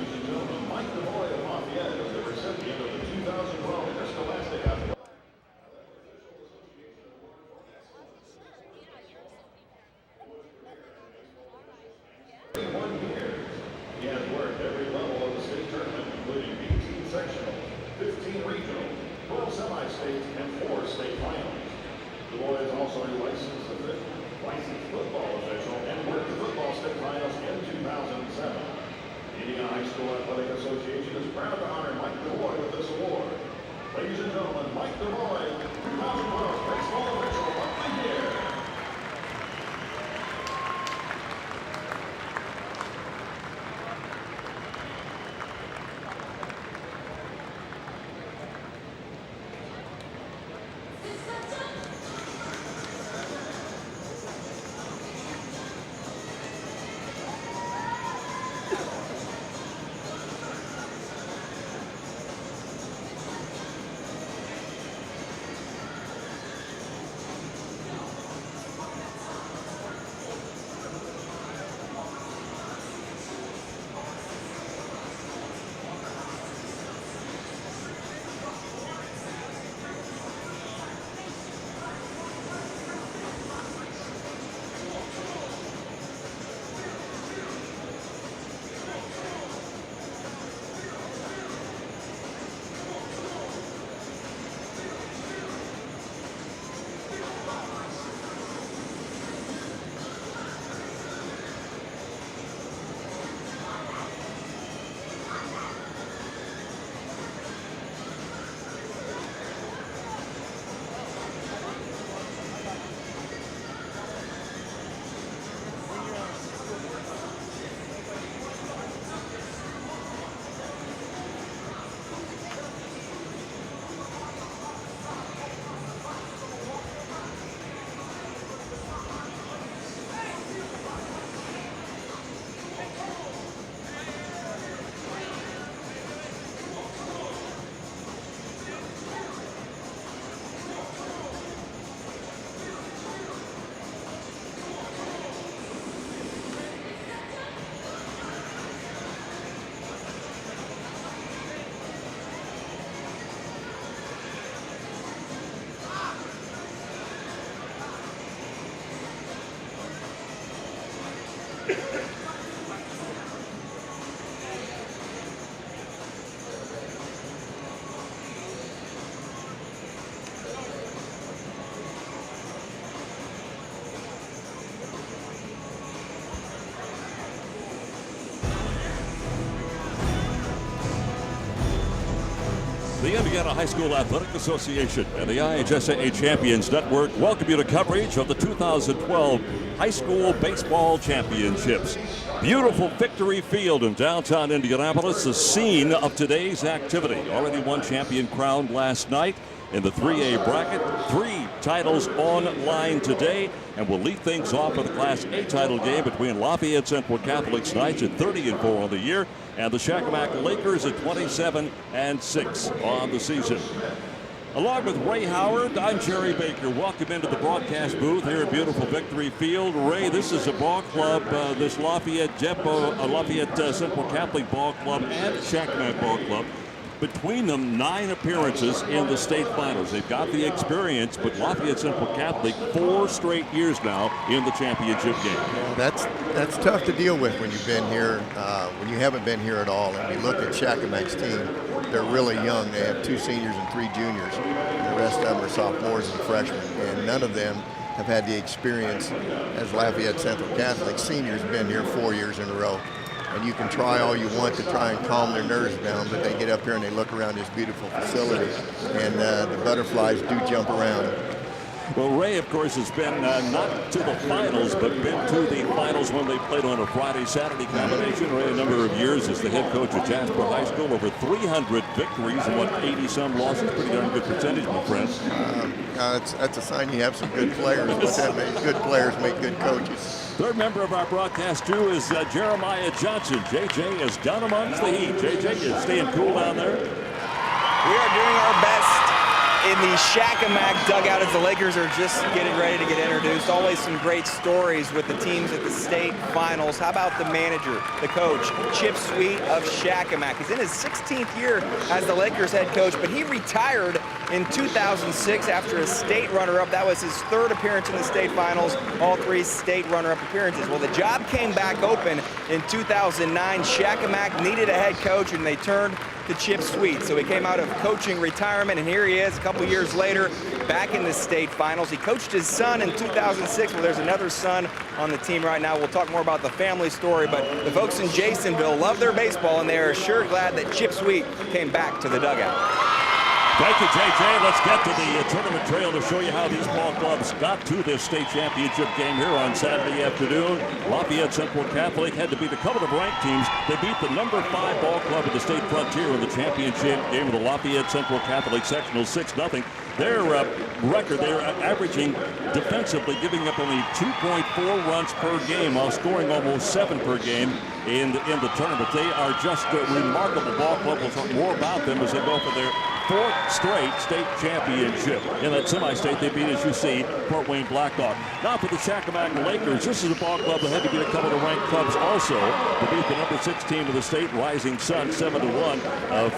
Ladies and gentlemen, Mike DeMoy of Lafayette is the recipient of the 2012 Interscholastic Athletic. He has worked every level of the state tournament, including 18 sectionals, 15 regional, 12 semi-states, and 4 state finals. DeMoy is also a licensed football official and worked the football state finals in 2007. The Indiana High School Athletic Association is proud to honor Mike DeMoy with this award. Ladies and gentlemen, Mike DeMoy, 2012 Baseball Official of the Year. The Indiana High School Athletic Association and the IHSAA Champions Network welcome you to coverage of the 2012 High School Baseball Championships. Beautiful Victory Field in downtown Indianapolis, the scene of today's activity. Already one champion crowned last night in the 3A bracket. 3 titles online today, and we'll lead things off with the Class A title game between Lafayette Central Catholic Knights at 30-4 on the year, and the Shakamak Lakers at 27-6 on the season. Along with Ray Howard, I'm Jerry Baker. Welcome into the broadcast booth here at beautiful Victory Field. Ray, this is a ball club, this Lafayette Central Catholic Ball Club and Shakamak Ball Club. Between them, 9 appearances in the state finals. They've got the experience, but Lafayette Central Catholic 4 straight years now in the championship game. That's tough to deal with when you've been here, when you haven't been here at all. And you look at Shakamak's team, they're really young. They have 2 seniors and 3 juniors. And the rest of them are sophomores and freshmen. And none of them have had the experience as Lafayette Central Catholic seniors been here 4 years in a row. And you can try all you want to try and calm their nerves down, but they get up here and they look around this beautiful facility, and the butterflies do jump around. Well, Ray, of course, has been not to the finals, but been to the finals when they played on a Friday-Saturday combination. Ray, a number of years as the head coach at Jasper High School, over 300 victories and 80-some losses. Pretty darn good percentage, my friend. That's a sign you have some good players. Good players make good coaches. Third member of our broadcast crew is Jeremiah Johnson. JJ is down amongst the heat. JJ, you staying cool down there? We are doing our best in the Shakamak dugout as the Lakers are just getting ready to get introduced. Always some great stories with the teams at the state finals. How about the manager, the coach, Chip Sweet of Shakamak? He's in his 16th year as the Lakers head coach, but he retired in 2006 after a state runner-up. That was his third appearance in the state finals, all 3 state runner-up appearances. Well, the job came back open in 2009. Shakamak needed a head coach, and they turned to Chip Sweet. So he came out of coaching retirement, and here he is a couple years later back in the state finals. He coached his son in 2006. Well, there's another son on the team right now. We'll talk more about the family story, but the folks in Jasonville love their baseball, and they are sure glad that Chip Sweet came back to the dugout. Thank you, JJ. Let's get to the tournament trail to show you how these ball clubs got to this state championship game here on Saturday afternoon. Lafayette Central Catholic had to beat a couple of ranked teams. They beat the number 5 ball club of the state frontier in the championship game with the Lafayette Central Catholic sectional 6-0. Their record, they're averaging defensively, giving up only 2.4 runs per game while scoring almost 7 per game in the tournament. They are just a remarkable ball club. We'll talk more about them as they go for their 4th straight state championship. In that semi-state, they beat, as you see, Fort Wayne Blackhawk. Now for the Shakamak Lakers, this is a ball club that had to beat a couple of ranked clubs also to beat the number 6 team of the state, Rising Sun, 7-1.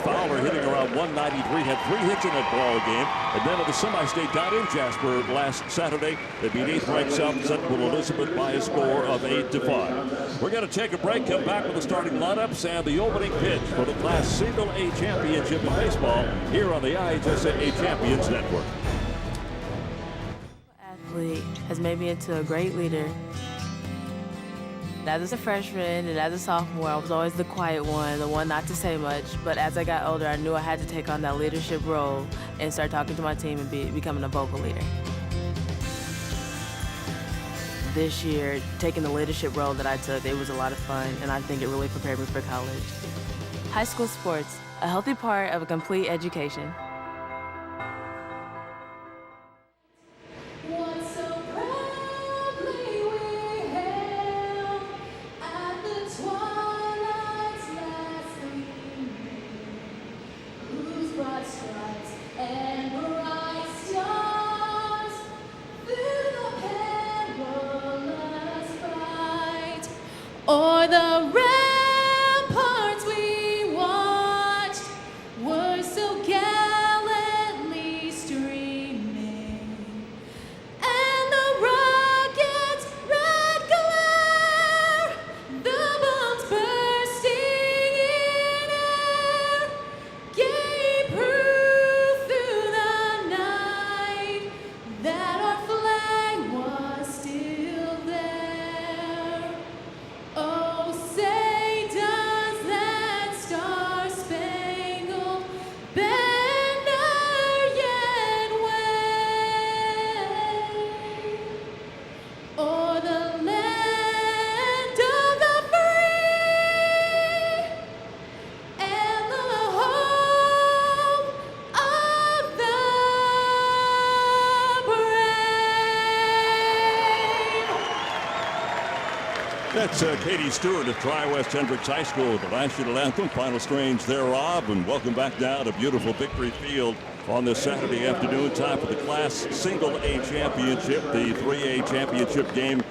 Fowler hitting around 193, had 3 hits in that ball game. And then at the semi-state down in Jasper last Saturday, they beat 8th-ranked South Central Elizabeth by a score of 8-5. We're going to take a break, come back with the starting lineups and the opening pitch for the Class Single A Championship in baseball here on the IHSAA Champions Network. Athlete has made me into a great leader. As a freshman and as a sophomore, I was always the quiet one, the one not to say much. But as I got older, I knew I had to take on that leadership role and start talking to my team and becoming a vocal leader. This year, taking the leadership role that I took, it was a lot of fun, and I think it really prepared me for college. High school sports, a healthy part of a complete education. Or the ramparts we watched were so gallantly streaming, and the rockets' red glare, the bombs bursting in air, gave proof through the night that our flag was still there. Oh, say does that star-spangled banner yet wave o'er the land of the free and the home of the brave? That's Katie Stewart of Tri-West Hendricks High School, the national anthem, final strains thereof, and welcome back down to beautiful Victory Field on this Saturday afternoon. Time for the Class Single A Championship, the 3A Championship game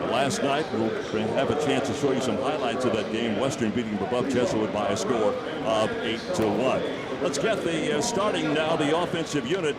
last night. We'll have a chance to show you some highlights of that game. Western beating above Jesuit by a score of 8-1. Let's get the starting now, the offensive unit.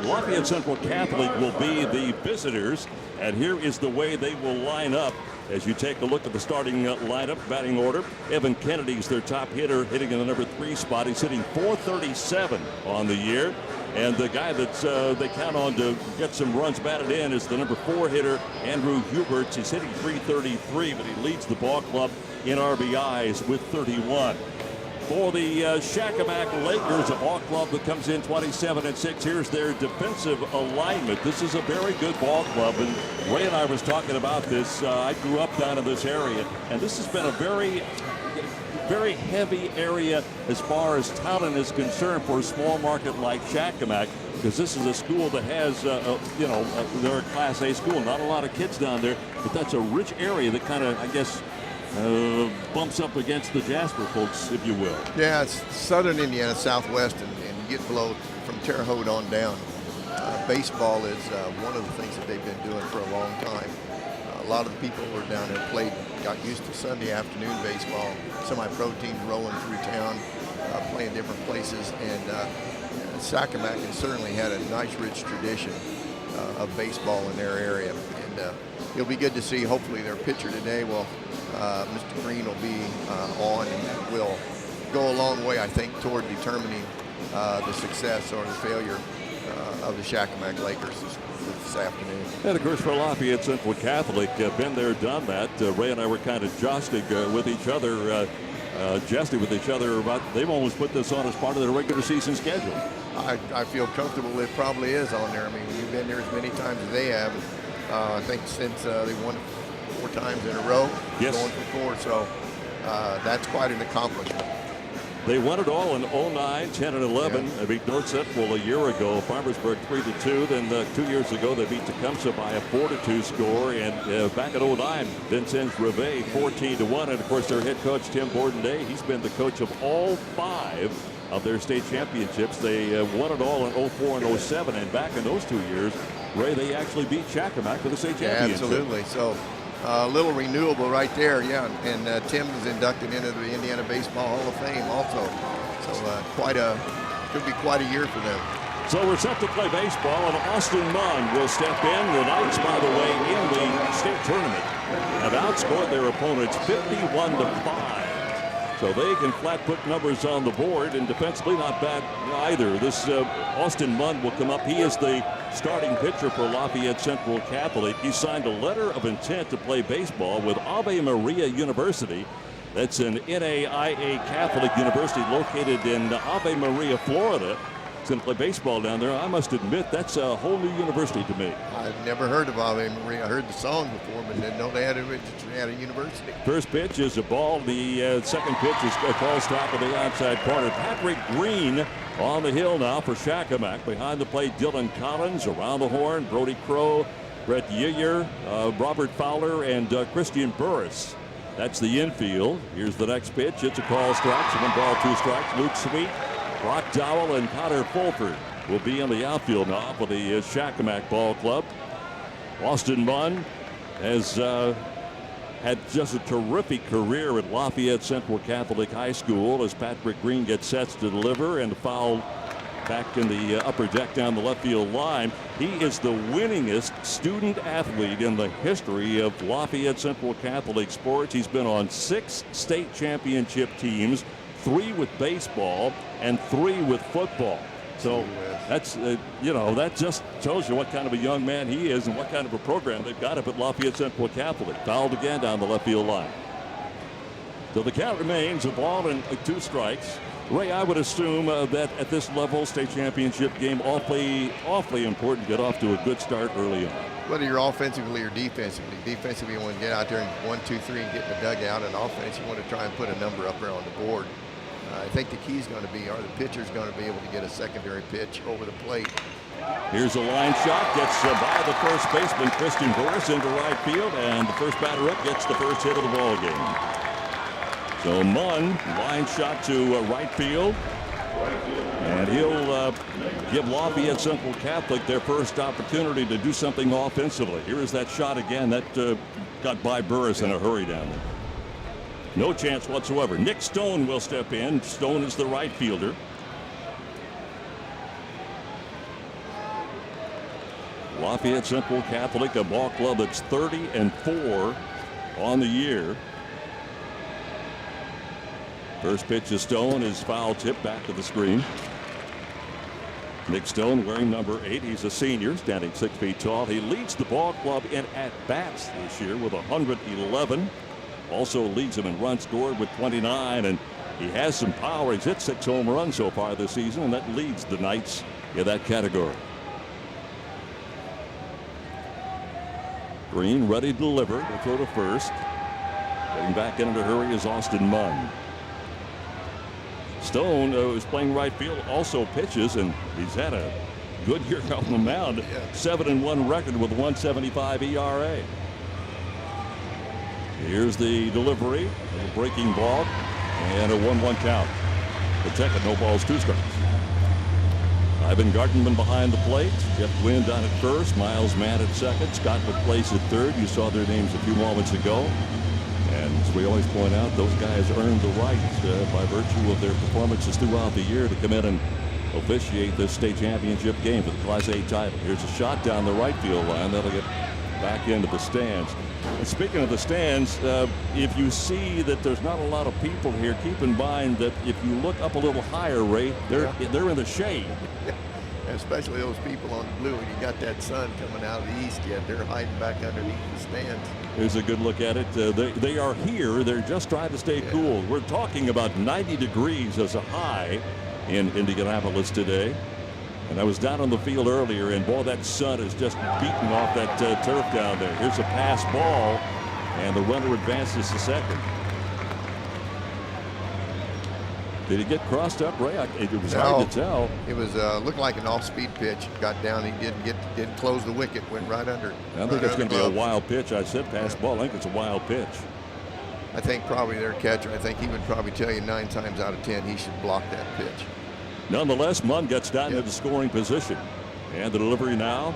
Lafayette Central Catholic will be the visitors, and here is the way they will line up. As you take a look at the starting lineup, batting order, Evan Kennedy's their top hitter, hitting in the number 3 spot. He's hitting .437 on the year. And the guy that they count on to get some runs batted in is the number 4 hitter, Andrew Huberts. He's hitting .333, but he leads the ball club in RBIs with 31. For the Shakamak Lakers, a ball club that comes in 27-6. Here's their defensive alignment. This is a very good ball club, and Ray and I was talking about this. I grew up down in this area, and this has been a very heavy area as far as talent is concerned for a small market like Shakamak, because this is a school that has, they're a Class A school. Not a lot of kids down there, but that's a rich area that kind of, I guess, bumps up against the Jasper folks, if you will. Yeah, it's southern Indiana, southwest, and get below from Terre Haute on down, baseball is one of the things that they've been doing for a long time. A lot of the people who are down there got used to Sunday afternoon baseball, semi-pro teams rolling through town, playing different places, and Sac-A-Mac has certainly had a nice, rich tradition of baseball in their area. And it'll be good to see. Hopefully their pitcher today Mr. Green will be on, and that will go a long way, I think, toward determining the success or the failure of the Sac-A-Mac Lakers this afternoon. And of course, for Lafayette Central Catholic, been there, done that. Ray and I were kind of jousting with each other, jesting with each other about they've almost put this on as part of their regular season schedule. I feel comfortable it probably is on there. I mean, we've been there as many times as they have. I think since they won 4 times in a row, yes, going for 4, so that's quite an accomplishment. They won it all in 09, 10, and 11. Yeah. They beat North Central a year ago, Farmersburg 3-2. Then 2 years ago, they beat Tecumseh by a 4-2 score. And back in 09, Vincennes Rivet 14-1. And of course, their head coach Tim Borden-Day, he's been the coach of all 5 of their state championships. They won it all in 04 and 07. And back in those 2 years, Ray, they actually beat Sac-A-Mac for the state championship. Absolutely. So a little renewable right there, yeah. And Tim was inducted into the Indiana Baseball Hall of Fame also. So could be quite a year for them. So we're set to play baseball, and Austin Munn will step in. The Knights, by the way, in the state tournament have outscored their opponents 51-5. So they can flat put numbers on the board, and defensively not bad either. This Austin Munn will come up. He is the starting pitcher for Lafayette Central Catholic. He signed a letter of intent to play baseball with Ave Maria University. That's an NAIA Catholic university located in Ave Maria, Florida. He's going to play baseball down there. I must admit, that's a whole new university to me. I've never heard of Ave Maria. I heard the song before, but didn't know they had a university. First pitch is a ball. The second pitch is a call stop of the outside corner. Patrick Green on the hill now for Sac-A-Mac. Behind the plate, Dylan Collins. Around the horn, Brody Crow, Brett Yeager, Robert Fowler, and Christian Burris. That's the infield. Here's the next pitch. It's a call strike. 1 ball, 2 strikes. Luke Sweet, Brock Dowell, and Connor Fulford will be in the outfield now for the Sac-A-Mac Ball Club. Austin Munn has had just a terrific career at Lafayette Central Catholic High School as Patrick Green gets sets to deliver, and foul back in the upper deck down the left field line. He is the winningest student athlete in the history of Lafayette Central Catholic sports. He's been on 6 state championship teams, 3 with baseball and 3 with football. So that's, that just tells you what kind of a young man he is and what kind of a program they've got up at Lafayette Central Catholic. Fouled again down the left field line. So the count remains a ball and 2 strikes. Ray, I would assume that at this level, state championship game, awfully important to get off to a good start early on. Whether you're offensively or defensively. Defensively, you want to get out there and 1, 2, 3 and get in the dugout. And offense, you want to try and put a number up there on the board. I think the key is going to be, are the pitchers going to be able to get a secondary pitch over the plate? Here's a line shot, gets by the first baseman, Christian Burris, into right field, and the first batter up gets the first hit of the ball game. So Munn, line shot to right field, and he'll give Lafayette Central Catholic their first opportunity to do something offensively. Here is that shot again. That got by Burris in a hurry down there. No chance whatsoever. Nick Stone will step in. Stone is the right fielder. Lafayette Central Catholic, a ball club that's 30-4 on the year. First pitch to Stone is foul tip back to the screen. Nick Stone wearing number 8. He's a senior, standing 6 feet tall. He leads the ball club in at-bats this year with 111. Also leads him in runs scored with 29, and he has some power. He's hit 6 home runs so far this season, and that leads the Knights in that category. Green ready to deliver. To throw to first. Getting back in a hurry is Austin Munn. Stone, who's playing right field, also pitches, and he's had a good year on the mound. 7-1 record with 1.75 ERA. Here's the delivery of a breaking ball and a 1-1 count. The Tech at no balls, 2 strikes. Ivan Gartenman behind the plate. Jeff Gwynn down at first. Miles Mann at second. Scott McPlace at third. You saw their names a few moments ago. And as we always point out, those guys earned the right by virtue of their performances throughout the year to come in and officiate this state championship game for the Class A title. Here's a shot down the right field line. That'll get back into the stands. And speaking of the stands, if you see that there's not a lot of people here, keep in mind that if you look up a little higher, Ray, they're in the shade. Especially those people on the blue, and you got that sun coming out of the east yet. They're hiding back underneath the stands. Here's a good look at it. They are here. They're just trying to stay cool. We're talking about 90 degrees as a high in Indianapolis today. And I was down on the field earlier, and boy, that sun is just beating off that turf down there. Here's a pass ball, and the runner advances to second. Did he get crossed up, Ray? It was hard to tell. It was looked like an off-speed pitch. Got down. He didn't close the wicket. Went right under. I think it's going to be a wild pitch. I said pass ball. I think it's a wild pitch. I think probably their catcher. I think he would probably tell you 9 times out of 10 he should block that pitch. Nonetheless, Munn gets down into scoring position. And the delivery now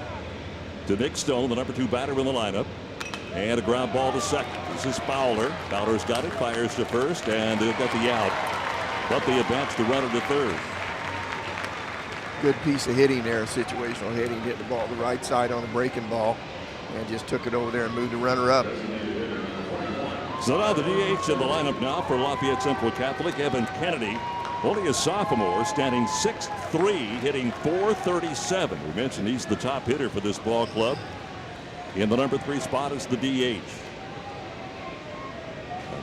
to Nick Stone, the number 2 batter in the lineup. And a ground ball to second. This is Fowler. Fowler's got it, fires to first, and they'll get the out. But they advance the runner to third. Good piece of hitting there, situational hitting. Hit the ball to the right side on a breaking ball. And just took it over there and moved the runner up. So now the DH in the lineup now for Lafayette Central Catholic, Evan Kennedy. Only a sophomore, standing 6'3", hitting .437. We mentioned he's the top hitter for this ball club. In the number 3 spot is the DH.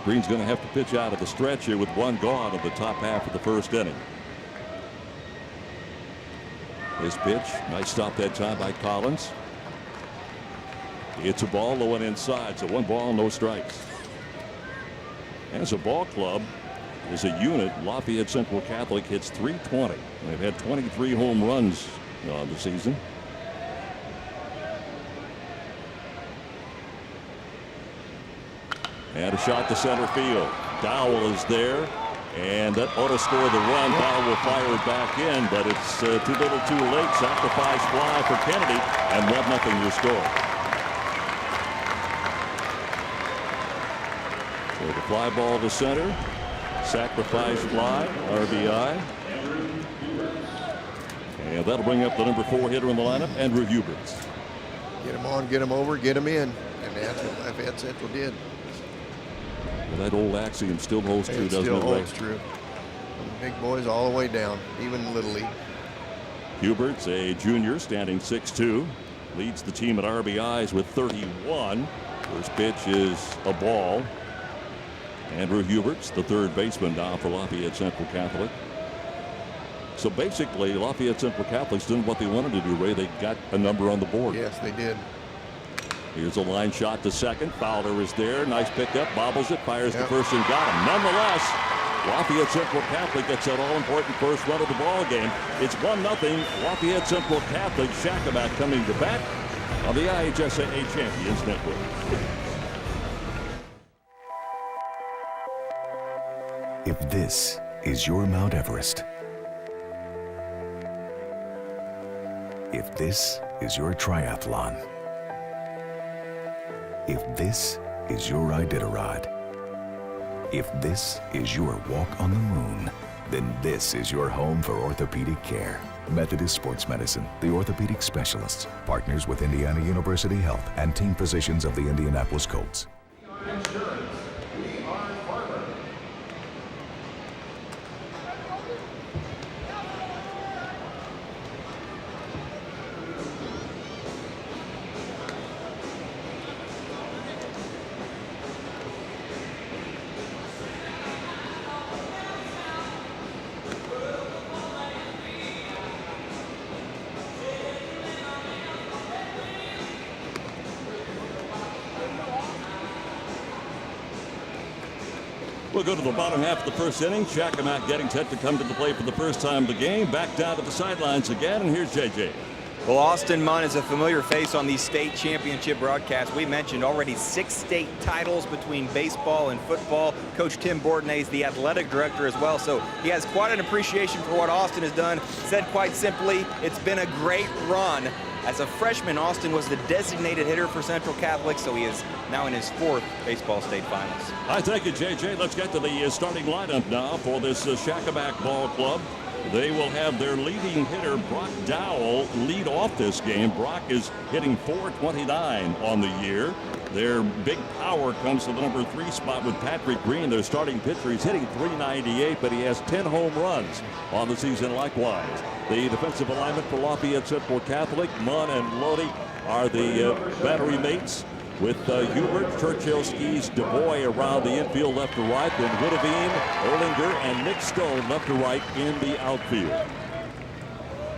Green's going to have to pitch out of the stretch here with 1 gone in the top half of the first inning. His pitch, nice stop that time by Collins. It's a ball low and inside, so 1 ball, no strikes. As a ball club, as a unit, Lafayette Central Catholic hits .320. They've had 23 home runs on the season. And a shot to center field. Dowell is there, and that ought to score the run. Dowell will fire it back in, but it's too little too late. Sacrifice fly for Kennedy, and 1-0 your score. So the fly ball to center. Sacrifice fly, RBI. And that'll bring up the number 4 hitter in the lineup, Andrew Huberts. Get him on, get him over, get him in. And that's what Lafayette Central did. Well, that old axiom still holds true, doesn't it? Still holds true. Big boys all the way down, even Little League. Huberts, a junior, standing 6'2", leads the team at RBIs with 31. First pitch is a ball. Andrew Huberts, the 3rd baseman now for Lafayette Central Catholic. So basically, Lafayette Central Catholic's doing what they wanted to do, Ray. They got a number on the board. Yes, they did. Here's a line shot to second. Fowler is there. Nice pickup. Bobbles it. Fires to first and got him. Nonetheless, Lafayette Central Catholic gets that all-important first run of the ball game. It's 1-0. Lafayette Central Catholic. Shakamak coming to bat on the IHSAA Champions Network. If this is your Mount Everest, if this is your triathlon, if this is your Iditarod, if this is your walk on the moon, then this is your home for orthopedic care. Methodist Sports Medicine, the orthopedic specialists, partners with Indiana University Health and team physicians of the Indianapolis Colts. We'll go to the bottom half of the first inning. Shakamak getting set to come to the plate for the first time of the game. Back down to the sidelines again, and here's JJ. Well, Austin Munn is a familiar face on these state championship broadcasts. We mentioned already 6 state titles between baseball and football. Coach Tim Bordenay is the athletic director as well, so he has quite an appreciation for what Austin has done. Said quite simply, it's been a great run. As a freshman, Austin was the designated hitter for Central Catholic, so he is now in his 4th baseball state finals. I thank you, JJ. Let's get to the starting lineup now for this Shackamack Ball Club. They will have their leading hitter, Brock Dowell, lead off this game. Brock is hitting .429 on the year. Their big power comes to the number 3 spot with Patrick Green, their starting pitcher. He's hitting .398, but he has 10 home runs on the season likewise. The defensive alignment for Lafayette Central Catholic, Munn and Lodi are the battery mates, with Hubert, Churchillskis, DeBoy around the infield left to right, then Witteveen, Erlinger, and Nick Stone left to right in the outfield.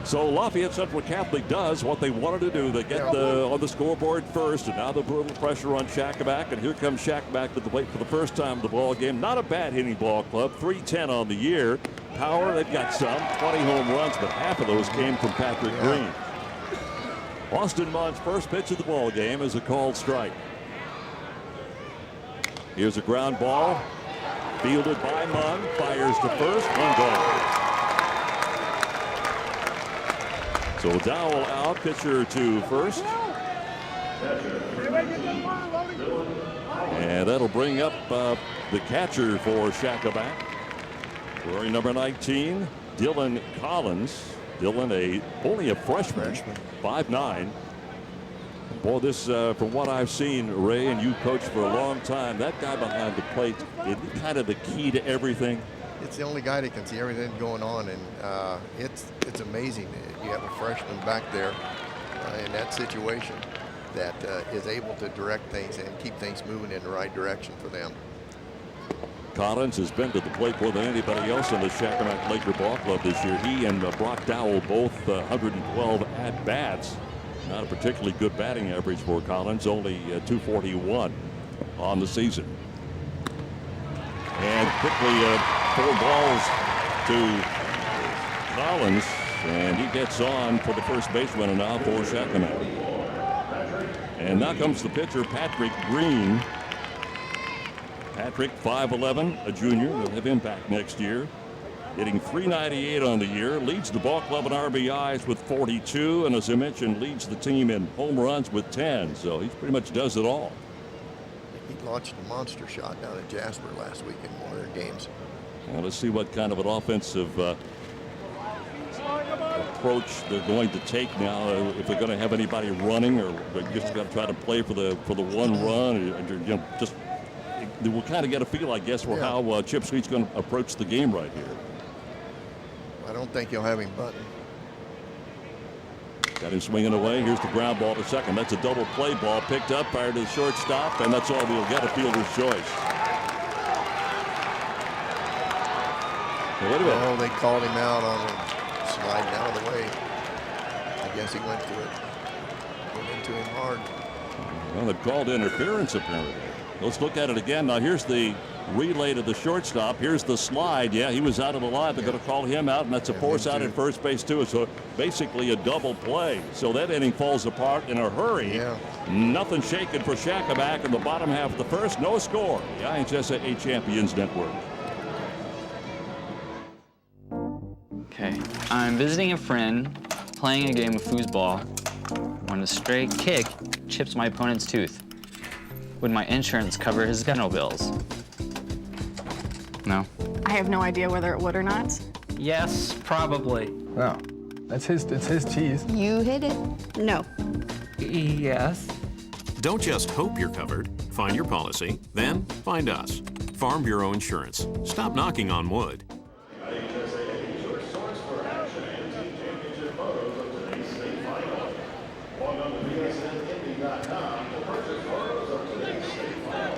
So Lafayette Central Catholic does what they wanted to do. They get on the scoreboard first, and now they put a little pressure on Shackamack, and here comes Shackamack to the plate for the first time in the ball game. Not a bad hitting ball club, .310 on the year. Power, they've got some, 20 home runs, but half of those came from Patrick Green. Austin Munn's first pitch of the ball game is a called strike. Here's a ground ball, fielded by Munn, fires to first, 1 gone. So Dowell out, pitcher to first. And that'll bring up the catcher for Shackamack, wearing number 19, Dylan Collins. Dylan, only a freshman, 5'9". Boy, this, from what I've seen, Ray, and you coached for a long time, that guy behind the plate is kind of the key to everything. It's the only guy that can see everything going on, and it's amazing that you have a freshman back there in that situation that is able to direct things and keep things moving in the right direction for them. Collins has been to the plate more than anybody else in the Shackamack Laker Ball Club this year. He and Brock Dowell both 112 at-bats. Not a particularly good batting average for Collins, only .241 on the season. And quickly 4 balls to Collins, and he gets on for the first base runner now for Shackamack. And now comes the pitcher, Patrick Green. Patrick, 5'11", a junior, will have impact next year. Hitting .398 on the year, leads the ball club in RBIs with 42, and as I mentioned, leads the team in home runs with 10. So he pretty much does it all. He launched a monster shot down at Jasper last week in one of their games. Well, let's see what kind of an offensive approach they're going to take now. If they're going to have anybody running, or they're just going to try to play for the 1 run, and just. We'll kind of get a feel, I guess, for how Chip Sweet's going to approach the game right here. I don't think he'll have him bunting. Got him swinging away. Here's the ground ball to second. That's a double play ball picked up, fired to the shortstop, and that's all we'll get, a fielder's choice. Wait a minute. Oh, they called him out on him sliding out of the way. I guess he went into him hard. Well, they've called interference apparently. Let's look at it again. Now here's the relay to the shortstop. Here's the slide. Yeah, he was out of the line. They're going to call him out, and that's a force out at first base too. So basically a double play. So that inning falls apart in a hurry. Yeah. Nothing shaken for Shackamack in the bottom half of the first. No score. The IHSAA Champions Network. Okay, I'm visiting a friend, playing a game of foosball, when a stray kick chips my opponent's tooth. Would my insurance cover his dental bills? No. I have no idea whether it would or not. Yes, probably. No, it's his teeth. You hit it. No. Yes. Don't just hope you're covered. Find your policy, then find us. Farm Bureau Insurance. Stop knocking on wood. IHSAA is your source for action and team championship photos of today's state final. Log on to VSNIndy.com to purchase photos of today's state final.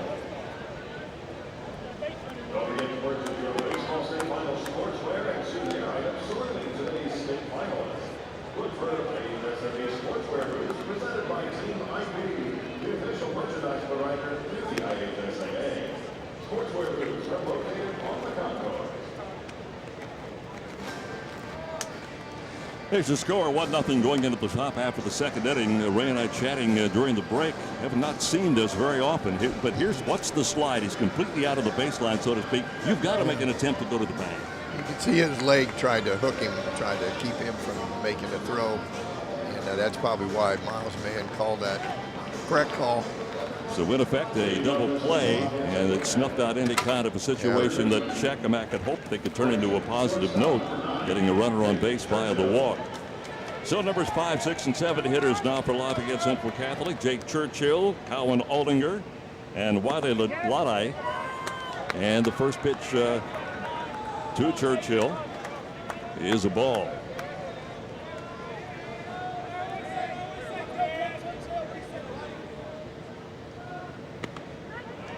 Don't forget to purchase your baseball state final sportswear and souvenir items surrounding today's state finalists. Look for IHSAA sportswear booths presented by Team IP, the official merchandise provider to the IHSAA. Sportswear booths are located on the concourse. There's the score, 1-0 going into the top half of the second inning. Ray and I chatting during the break. Have not seen this very often. But here's what's the slide. He's completely out of the baseline, so to speak. You've got to make an attempt to go to the bag. You can see his leg tried to hook him, tried to keep him from making the throw. And that's probably why Miles Mann called that correct call. So in effect, a double play, and it snuffed out any kind of a situation that Shakamak had hoped they could turn into a positive note, getting a runner on base via the walk. So numbers 5, 6, and 7 hitters now for Lafayette Central Catholic: Jake Churchill, Cowan Aldinger, and Wiley Ladai. And the first pitch to Churchill is a ball.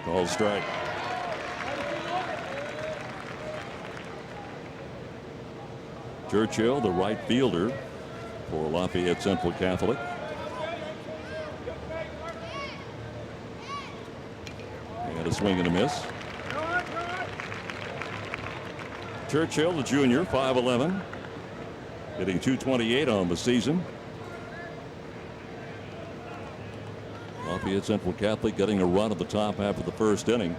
Called strike. Churchill, the right fielder for Lafayette Central Catholic. And a swing and a miss. Churchill, the junior, 5'11", hitting .228 on the season. Lafayette Central Catholic getting a run at the top half of the first inning.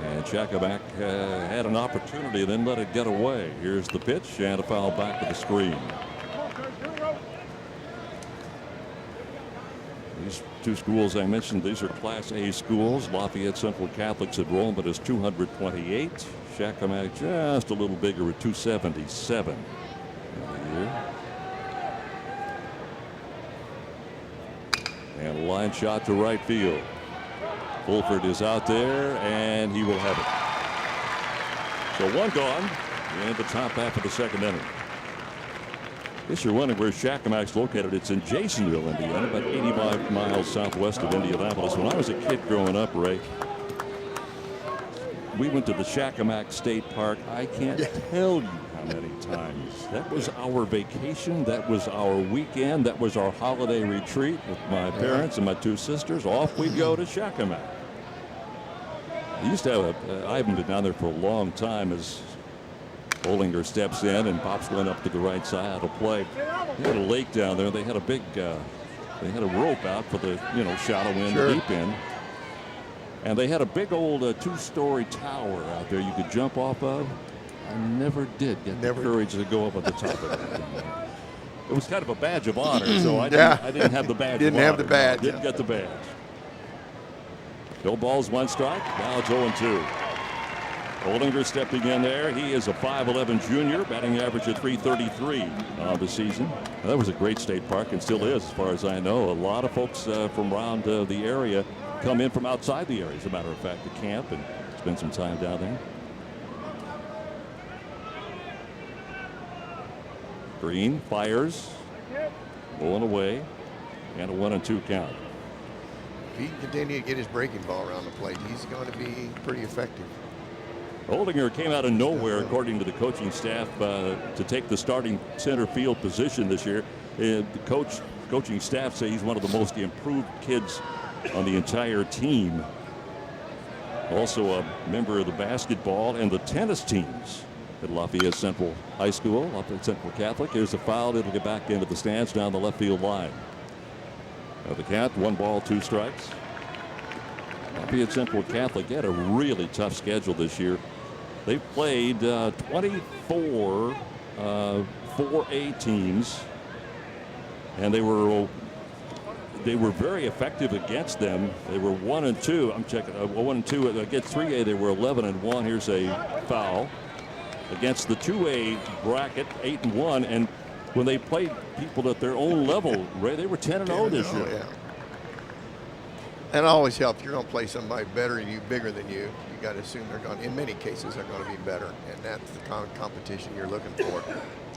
And Shakamak had an opportunity and then let it get away. Here's the pitch and a foul back to the screen. These two schools I mentioned, these are Class A schools. Lafayette Central Catholic's enrollment is 228. Shakamak just a little bigger at 277 in the year. And a line shot to right field. Fulford is out there, and he will have it. So one gone in the top half of the second inning. Guess you're wondering where Shakamak's located. It's in Jasonville, Indiana, about 85 miles southwest of Indianapolis. When I was a kid growing up, Ray, we went to the Shakamak State Park. I can't tell you how many times. That was our vacation. That was our weekend. That was our holiday retreat with my parents and my two sisters. Off we go to Shakamak. I used to have I haven't been down there for a long time as Bollinger steps in and pops one up to the right side of play. They had a lake down there. They had a big, they had a rope out for the, shallow end, deep end. And they had a big old two-story tower out there you could jump off of. I never did get the courage to go up at the top of it. It was kind of a badge of honor, so I didn't have the badge. Didn't have the badge. Didn't get the badge. No balls, one strike. Now it's 0-2. Oldinger stepping in there. He is a 5'11" junior, batting average at .333 on the season. Now, that was a great state park and still is, as far as I know. A lot of folks from around the area come in from outside the area, as a matter of fact, to camp and spend some time down there. Green fires, rolling away, and a 1-2 count. If he can continue to get his breaking ball around the plate, he's going to be pretty effective. Oldinger came out of nowhere, according to the coaching staff, to take the starting center field position this year. The coaching staff say he's one of the most improved kids on the entire team. Also a member of the basketball and the tennis teams at Lafayette Central High School, Lafayette Central Catholic. Here's a foul. It'll get back into the stands down the left field line. The count, 1 ball, 2 strikes. Lafayette Central Catholic had a really tough schedule this year. They played 24 4A teams, and they were very effective against them. They were 1-2. I'm checking 1-2 against 3A. They were 11-1. Here's a foul against the 2A bracket, 8-1. And when they played people at their own level, Ray, they were 10-0 this year. Yeah. And it always helps. You're going to play somebody better than you, bigger than you. You got to assume they're going. In many cases, they're going to be better, and that's the kind of competition you're looking for.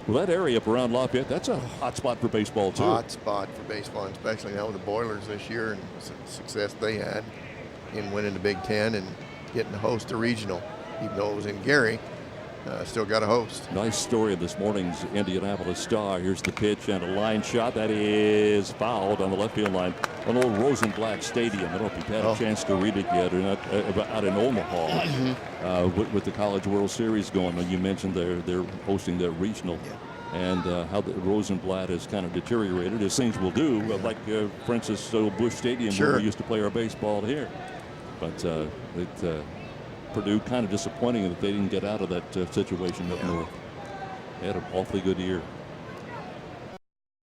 Well, that area up around Lafayette, that's a hot spot for baseball too. Hot spot for baseball, and especially now with the Boilers this year and the success they had in winning the Big Ten and getting to host a regional, even though it was in Gary. Still got a host. Nice story of this morning's Indianapolis Star. Here's the pitch and a line shot that is fouled on the left field line. an old Rosenblatt Stadium. I don't know if you've had a chance to read it yet or not, out in Omaha with the College World Series going on. You mentioned they're hosting their regional. And how the Rosenblatt has kind of deteriorated, as things will do, like, for instance, Busch Stadium, where we used to play our baseball here. But Purdue kind of disappointing that they didn't get out of that situation up north. They had an awfully good year.